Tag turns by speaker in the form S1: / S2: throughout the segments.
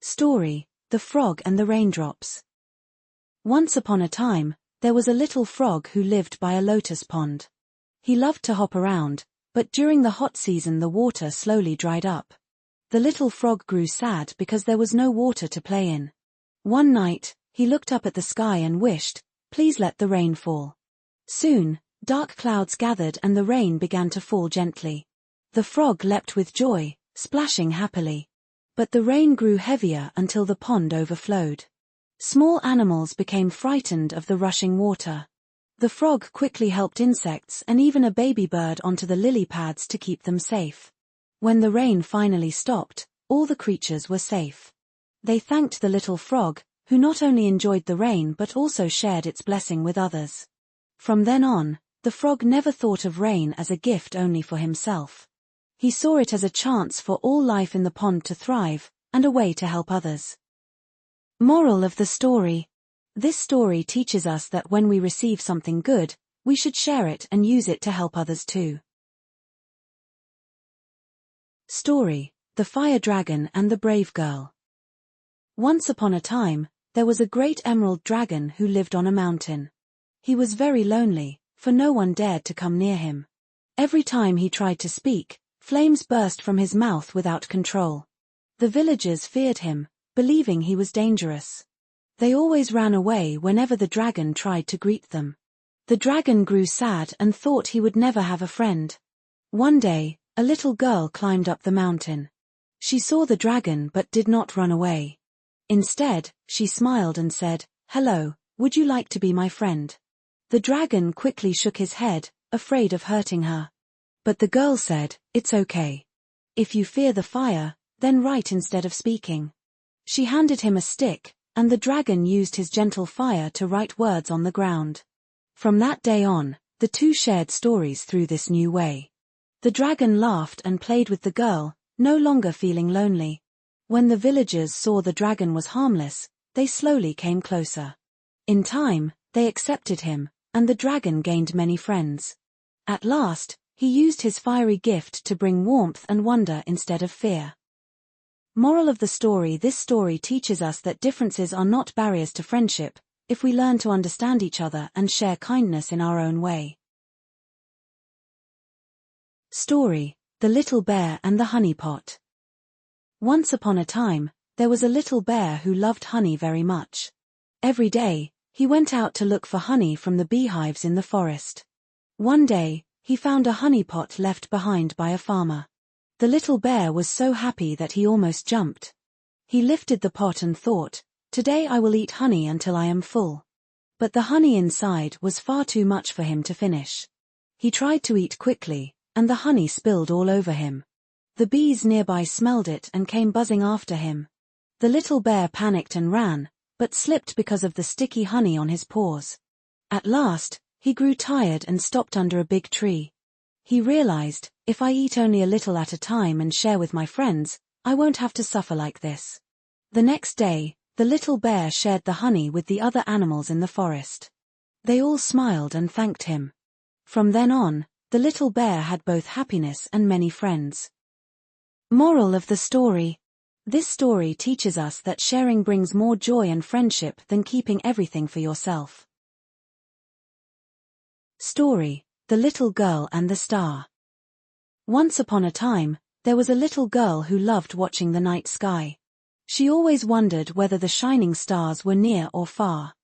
S1: Story: The Frog and the Raindrops. Once upon a time, there was a little frog who lived by a lotus pond. He loved to hop around, but during the hot season the water slowly dried up. The little frog grew sad because there was no water to play in. One night, he looked up at the sky and wished, "Please let the rain fall." Soon, dark clouds gathered and the rain began to fall gently. The frog leapt with joy, splashing happily. But the rain grew heavier until the pond overflowed. Small animals became frightened of the rushing water. The frog quickly helped insects and even a baby bird onto the lily pads to keep them safe. When the rain finally stopped, all the creatures were safe. They thanked the little frog, who not only enjoyed the rain but also shared its blessing with others. From then on, the frog never thought of rain as a gift only for himself. He saw it as a chance for all life in the pond to thrive, and a way to help others. Moral of the story: this story teaches us that when we receive something good, we should share it and use it to help others too. Story: The Fire Dragon and the Brave Girl. Once upon a time, there was a great emerald dragon who lived on a mountain. He was very lonely, for no one dared to come near him. Every time he tried to speak, flames burst from his mouth without control. The villagers feared him, believing he was dangerous. They always ran away whenever the dragon tried to greet them. The dragon grew sad and thought he would never have a friend. One day, a little girl climbed up the mountain. She saw the dragon but did not run away. Instead, she smiled and said, "Hello, would you like to be my friend?" The dragon quickly shook his head, afraid of hurting her. But the girl said, "It's okay. If you fear the fire, then write instead of speaking." She handed him a stick, and the dragon used his gentle fire to write words on the ground. From that day on, the two shared stories through this new way. The dragon laughed and played with the girl, no longer feeling lonely. When the villagers saw the dragon was harmless, they slowly came closer. In time, they accepted him, and the dragon gained many friends. At last, he used his fiery gift to bring warmth and wonder instead of fear. Moral of the story: this story teaches us that differences are not barriers to friendship, if we learn to understand each other and share kindness in our own way. Story: The Little Bear and the Honey Pot. Once upon a time, there was a little bear who loved honey very much. Every day, he went out to look for honey from the beehives in the forest. One day, he found a honey pot left behind by a farmer. The little bear was so happy that he almost jumped. He lifted the pot and thought, "Today I will eat honey until I am full." But the honey inside was far too much for him to finish. He tried to eat quickly, and the honey spilled all over him. The bees nearby smelled it and came buzzing after him. The little bear panicked and ran, but slipped because of the sticky honey on his paws. At last, he grew tired and stopped under a big tree. He realized, if I eat only a little at a time and share with my friends, I won't have to suffer like this. The next day, the little bear shared the honey with the other animals in the forest. They all smiled and thanked him. From then on, the little bear had both happiness and many friends. Moral of the story: this story teaches us that sharing brings more joy and friendship than keeping everything for yourself. Story: The Little Girl and the Star. Once upon a time, there was a little girl who loved watching the night sky. She always wondered whether the shining stars were near or far.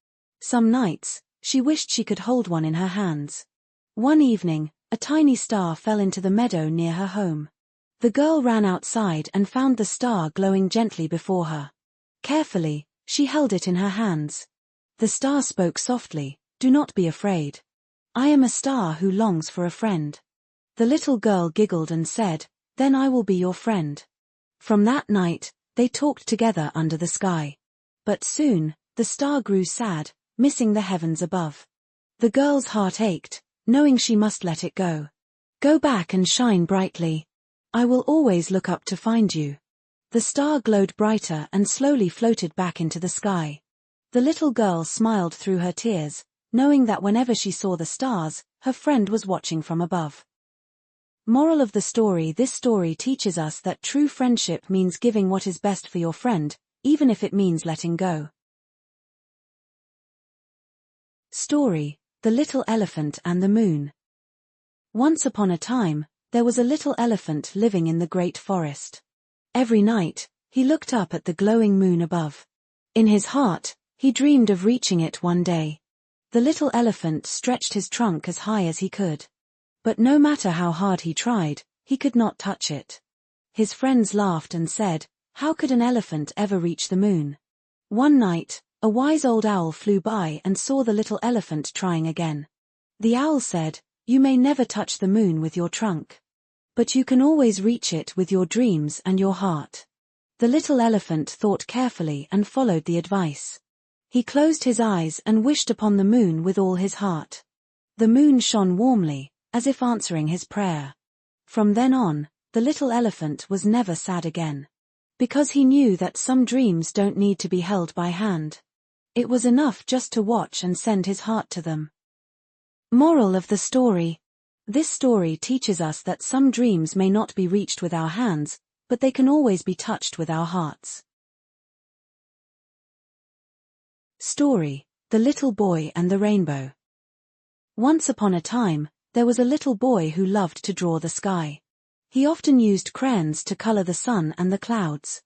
S1: Some nights, she wished she could hold one in her hands. One evening, a tiny star fell into the meadow near her home. The girl ran outside and found the star glowing gently before her. Carefully, she held it in her hands. The star spoke softly, "Do not be afraid. I am a star who longs for a friend." The little girl giggled and said, "Then I will be your friend." From that night, they talked together under the sky. But soon, the star grew sad, missing the heavens above. The girl's heart ached, knowing she must let it go. "Go back and shine brightly. I will always look up to find you." The star glowed brighter and slowly floated back into the sky. The little girl smiled through her tears, knowing that whenever she saw the stars, her friend was watching from above. Moral of the story: this story teaches us that true friendship means giving what is best for your friend, even if it means letting go. Story: The Little Elephant and the Moon. Once upon a time, there was a little elephant living in the great forest. Every night, he looked up at the glowing moon above. In his heart, he dreamed of reaching it one day. The little elephant stretched his trunk as high as he could. But no matter how hard he tried, he could not touch it. His friends laughed and said, "How could an elephant ever reach the moon?" One night, a wise old owl flew by and saw the little elephant trying again. The owl said, "You may never touch the moon with your trunk. But you can always reach it with your dreams and your heart." The little elephant thought carefully and followed the advice. He closed his eyes and wished upon the moon with all his heart. The moon shone warmly, as if answering his prayer. From then on, the little elephant was never sad again. Because he knew that some dreams don't need to be held by hand. It was enough just to watch and send his heart to them. Moral of the story: this story teaches us that some dreams may not be reached with our hands, but they can always be touched with our hearts. Story: The Little Boy and the Rainbow. Once upon a time, there was a little boy who loved to draw the sky. He often used crayons to color the sun and the clouds.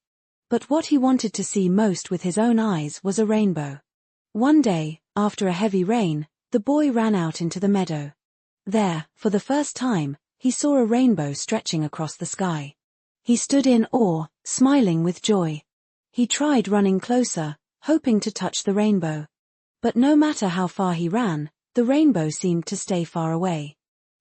S1: But what he wanted to see most with his own eyes was a rainbow. One day, after a heavy rain, the boy ran out into the meadow. There, for the first time, he saw a rainbow stretching across the sky. He stood in awe, smiling with joy. He tried running closer, hoping to touch the rainbow. But no matter how far he ran, the rainbow seemed to stay far away.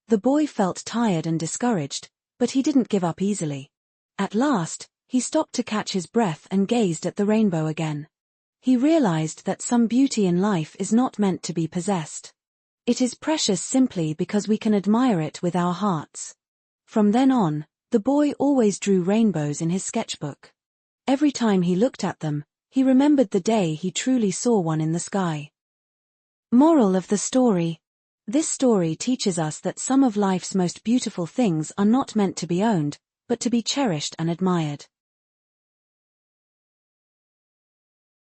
S1: The boy felt tired and discouraged, but he didn't give up easily. At last, he stopped to catch his breath and gazed at the rainbow again. He realized that some beauty in life is not meant to be possessed. It is precious simply because we can admire it with our hearts. From then on, the boy always drew rainbows in his sketchbook. Every time he looked at them, he remembered the day he truly saw one in the sky. Moral of the story: this story teaches us that some of life's most beautiful things are not meant to be owned, but to be cherished and admired.